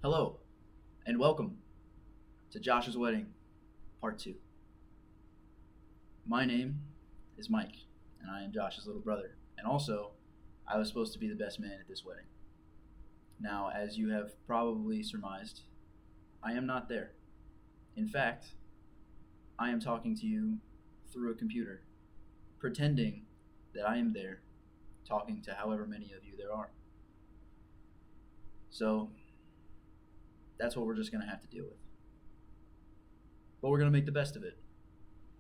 Hello, and welcome to Josh's Wedding, Part 2. My name is Mike, and I am Josh's little brother. And also, I was supposed to be the best man at this wedding. Now, as you have probably surmised, I am not there. In fact, I am talking to you through a computer, pretending that I am there, talking to however many of you there are. So, that's what we're just going to have to deal with. But we're going to make the best of it.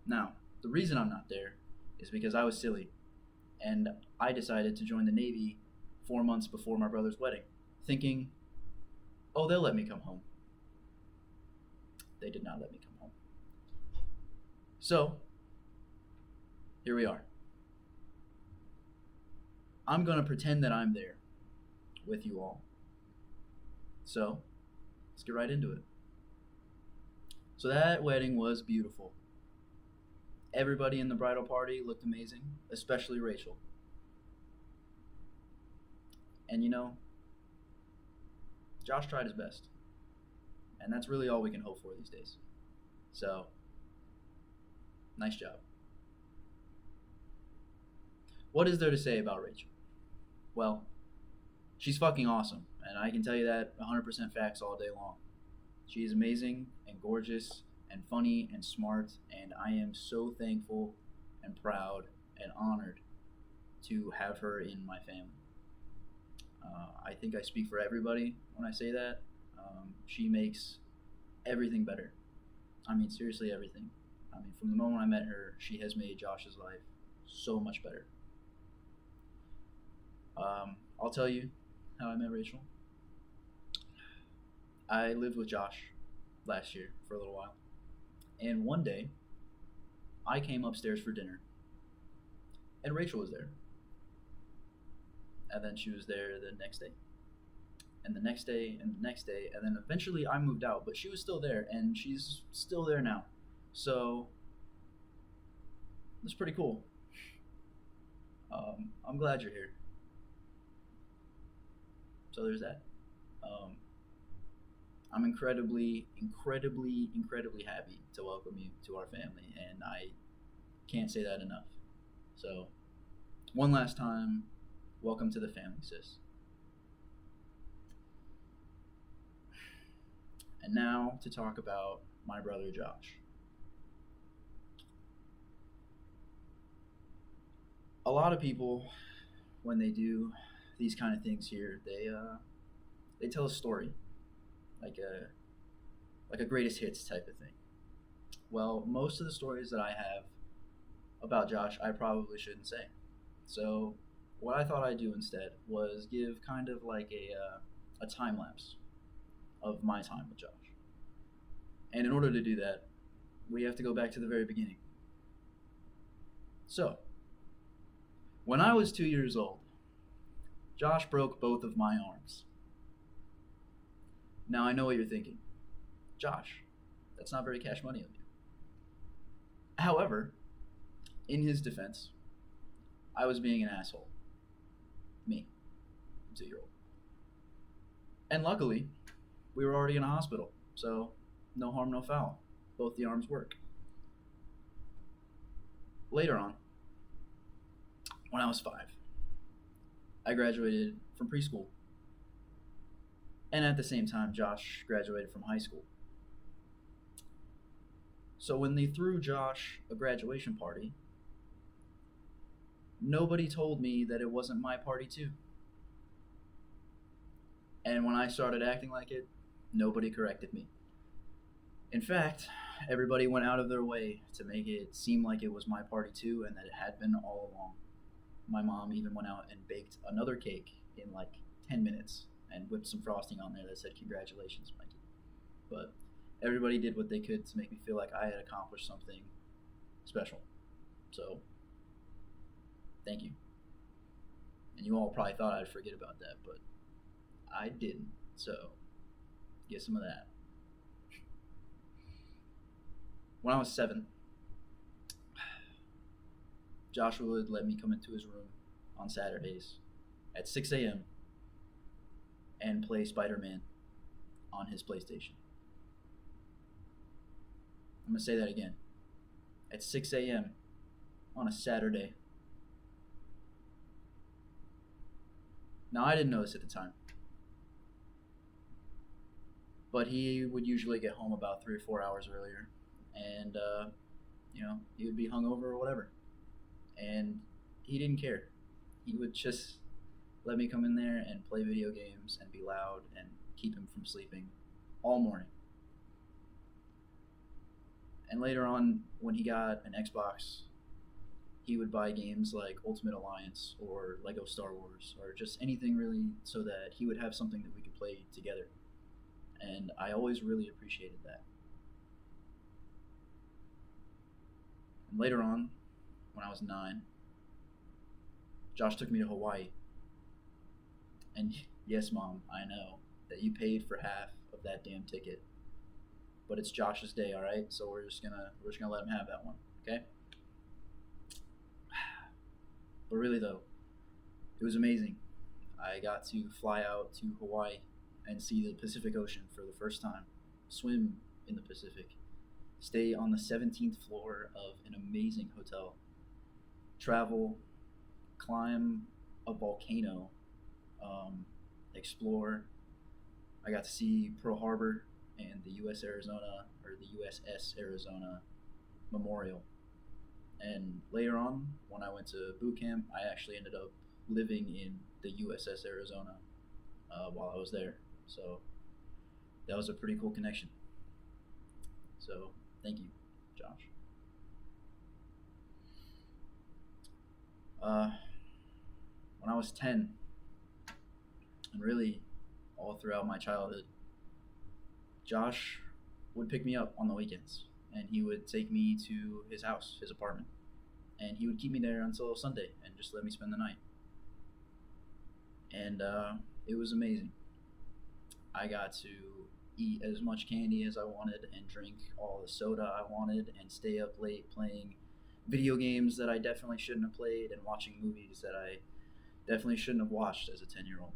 Now, the reason I'm not there is because I was silly and I decided to join the Navy 4 months before my brother's wedding, thinking, oh, they'll let me come home. They did not let me come home. So, here we are. I'm going to pretend that I'm there with you all. So, let's get right into it. So, that wedding was beautiful. Everybody in the bridal party looked amazing, especially Rachel. And Josh tried his best. And that's really all we can hope for these days. So, nice job. What is there to say about Rachel? Well, she's fucking awesome, and I can tell you that 100% facts all day long. She is amazing and gorgeous and funny and smart, and I am so thankful and proud and honored to have her in my family. I think I speak for everybody when I say that. She makes everything better. I mean, seriously, everything. I mean, from the moment I met her, she has made Josh's life so much better. I'll tell you how I met Rachel. I lived with Josh last year for a little while. And one day, I came upstairs for dinner. And Rachel was there. And then she was there the next day. And the next day, and the next day. And then eventually I moved out, but she was still there. And she's still there now. So, it's pretty cool. I'm glad you're here. So there's that. I'm incredibly happy to welcome you to our family, and I can't say that enough. So, one last time, welcome to the family, sis. And now to talk about my brother Josh. A lot of people, when they do these kind of things here, they tell a story, like a greatest hits type of thing. Well, most of the stories that I have about Josh, I probably shouldn't say. So, what I thought I'd do instead was give kind of like a time lapse of my time with Josh. And in order to do that, we have to go back to the very beginning. So, when I was 2 years old, Josh broke both of my arms. Now I know what you're thinking. Josh, that's not very cash money of you. However, in his defense, I was being an asshole. Me, 2-year-old. And luckily, we were already in a hospital, so no harm, no foul. Both the arms work. Later on, when I was 5, I graduated from preschool. And at the same time, Josh graduated from high school. So when they threw Josh a graduation party, nobody told me that it wasn't my party too. And when I started acting like it, nobody corrected me. In fact, everybody went out of their way to make it seem like it was my party too and that it had been all along. My mom even went out and baked another cake in like 10 minutes and whipped some frosting on there that said, "Congratulations, Mikey." But everybody did what they could to make me feel like I had accomplished something special. So, thank you. And you all probably thought I'd forget about that, but I didn't. So, get some of that. When I was 7, Joshua would let me come into his room on Saturdays at 6 a.m. and play Spider-Man on his PlayStation. I'm gonna say that again. At 6 a.m. on a Saturday. Now I didn't know this at the time, but he would usually get home about 3 or 4 hours earlier, and he would be hungover or whatever, and he didn't care. He would just let me come in there and play video games and be loud and keep him from sleeping all morning. And later on, when he got an Xbox, he would buy games like Ultimate Alliance or Lego Star Wars or just anything really so that he would have something that we could play together. And I always really appreciated that. And later on, when I was 9, Josh took me to Hawaii. And yes, Mom, I know that you paid for half of that damn ticket. But it's Josh's day, all right? So we're just gonna let him have that one, okay? But really though, it was amazing. I got to fly out to Hawaii and see the Pacific Ocean for the first time, swim in the Pacific, stay on the 17th floor of an amazing hotel, travel, climb a volcano, explore. I got to see Pearl Harbor and the USS Arizona Memorial. And later on, when I went to boot camp, I actually ended up living in the USS Arizona while I was there. So that was a pretty cool connection. So thank you, Josh. When I was 10, and really all throughout my childhood, Josh would pick me up on the weekends, and he would take me to his house, his apartment, and he would keep me there until Sunday and just let me spend the night. And it was amazing. I got to eat as much candy as I wanted and drink all the soda I wanted and stay up late playing video games that I definitely shouldn't have played and watching movies that I definitely shouldn't have watched as a 10-year-old.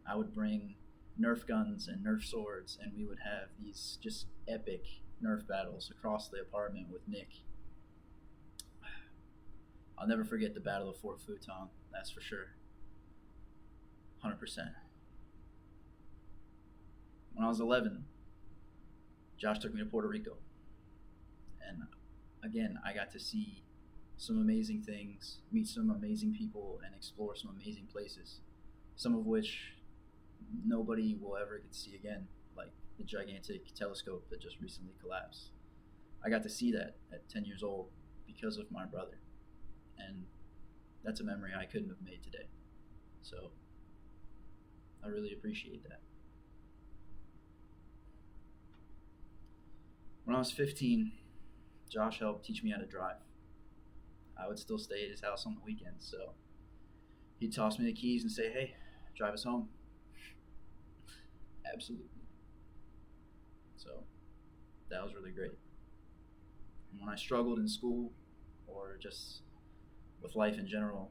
I would bring Nerf guns and Nerf swords, and we would have these just epic Nerf battles across the apartment with Nick. I'll never forget the Battle of Fort Futon, that's for sure. 100%. When I was 11, Josh took me to Puerto Rico. And again, I got to see some amazing things, meet some amazing people, and explore some amazing places. Some of which nobody will ever get to see again, like the gigantic telescope that just recently collapsed. I got to see that at 10 years old because of my brother. And that's a memory I couldn't have made today. So I really appreciate that. When I was 15, Josh helped teach me how to drive. I would still stay at his house on the weekends, so he'd toss me the keys and say, "Hey, drive us home." Absolutely. So that was really great. And when I struggled in school or just with life in general,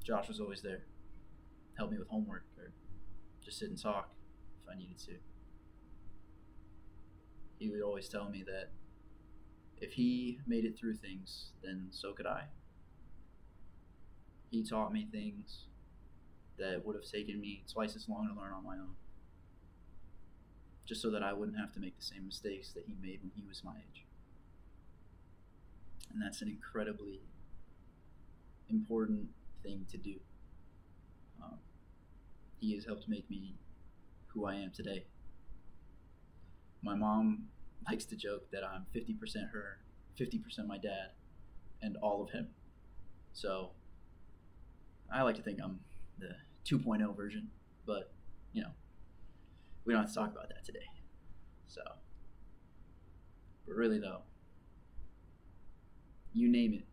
Josh was always there. Help me with homework or just sit and talk if I needed to. He would always tell me that if he made it through things, then so could I. He taught me things that would have taken me twice as long to learn on my own, just so that I wouldn't have to make the same mistakes that he made when he was my age. And that's an incredibly important thing to do. He has helped make me who I am today. My mom likes to joke that I'm 50% her, 50% my dad, and all of him. So I like to think I'm the 2.0 version, but we don't have to talk about that today. So, but really though, you name it,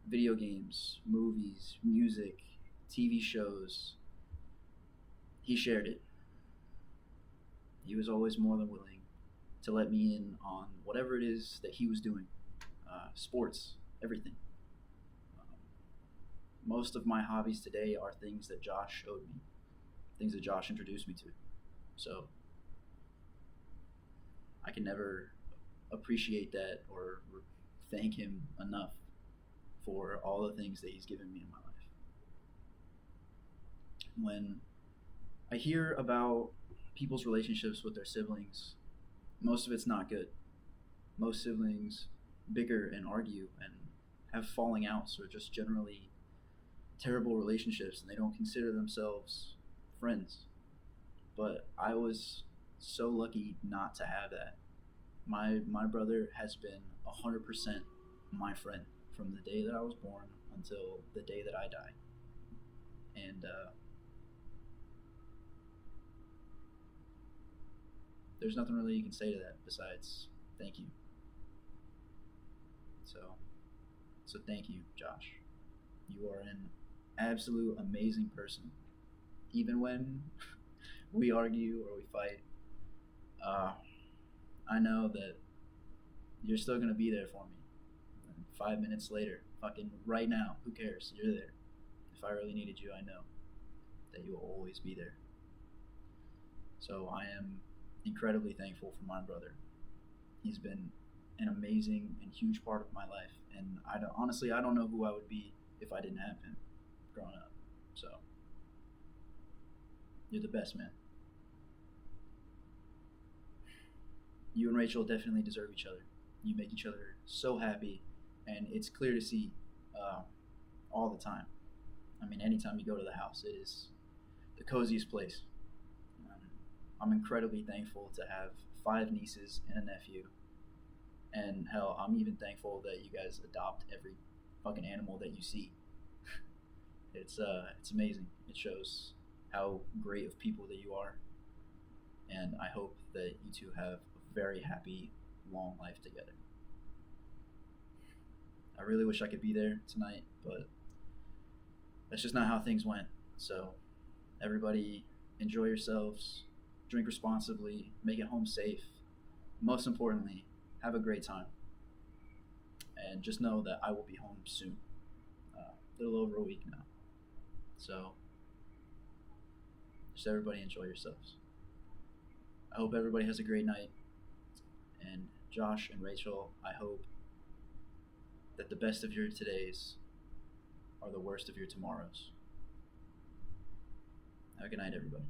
video games, movies, music, TV shows, he shared it. He was always more than willing to let me in on whatever it is that he was doing, sports, everything. Most of my hobbies today are things that Josh showed me, things that Josh introduced me to. So I can never appreciate that or thank him enough for all the things that he's given me in my life. When I hear about people's relationships with their siblings, most of it's not good. Most siblings bicker and argue and have falling outs or just generally terrible relationships, and they don't consider themselves friends. But I was so lucky not to have that. My brother has been 100% my friend from the day that I was born until the day that I die. And there's nothing really you can say to that besides thank you. So so thank you, Josh. You are an absolute amazing person. Even when we argue or we fight, uh, I know that you're still gonna be there for me. And 5 minutes later, fucking right now, who cares? You're there. If I really needed you, I know that you will always be there. So I am incredibly thankful for my brother. He's been an amazing and huge part of my life, and honestly, I don't know who I would be if I didn't have him growing up. So you're the best, man. You and Rachel definitely deserve each other. You make each other so happy, and it's clear to see uh, all the time. I mean, anytime you go to the house, it is the coziest place. Um, I'm incredibly thankful to have 5 nieces and a nephew, and hell, I'm even thankful that you guys adopt every fucking animal that you see. It's amazing. It shows how great of people that you are, and I hope that you two have a very happy, long life together. I really wish I could be there tonight, but that's just not how things went. So, everybody, enjoy yourselves, drink responsibly, make it home safe. Most importantly, have a great time. And just know that I will be home soon. A little over a week now. So, just everybody enjoy yourselves. I hope everybody has a great night. And Josh and Rachel, I hope that the best of your todays are the worst of your tomorrows. Have a good night, everybody.